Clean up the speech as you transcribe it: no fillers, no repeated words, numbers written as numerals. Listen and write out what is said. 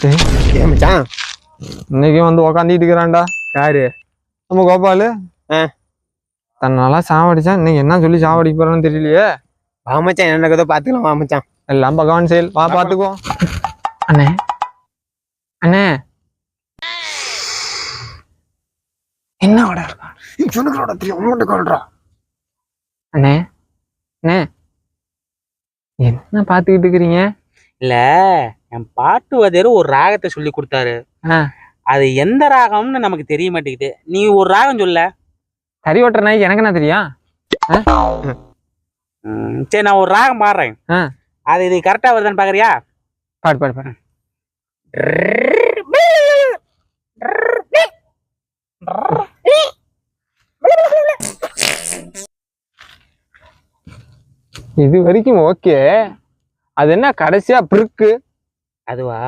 ஏன் மச்சான் இன்னைக்கு வந்து உக்காந்துட்டு இருக்கிறான்டா. யாரு? நம்ம கோபாலு. தன்னால சாவடிச்சான். இன்னைக்கு என்ன சொல்லி சாவடிக்க போறான்னு தெரியலையே. வா மச்சான், என்ன கதை பாத்துக்கலாம். வா மச்சான், எல்லாம் பகவான் செயல். வா பாத்துக்குவோம். அண்ணே அண்ணே என்ன வட இருக்கா? சொன்னோட தெரியும் உங்கள்கிட்ட கால்றா. அண்ணே அண்ணே என்ன பாத்துக்கிட்டு இருக்கிறீங்க? இல்ல, என் பாட்டு வாத்தியாரு ஒரு ராகத்தை சொல்லி கொடுத்தாரு. அது எந்த ராகம்னு நமக்கு தெரிய மாட்டேங்குது. நீ ஒரு ராகம் சொல்ல. கறி ஓட்டுற நாய்க்கு எனக்கு என்ன தெரியும்? சரி, நான் ஒரு ராகம் பாடுறேன். அது இது கரெக்டா வருதான்னு பாக்குறியா? பாடு பாடு பாடு. இது வரைக்கும் ஓகே. அது என்ன கடைசியா பிருக்கு? அதுவா?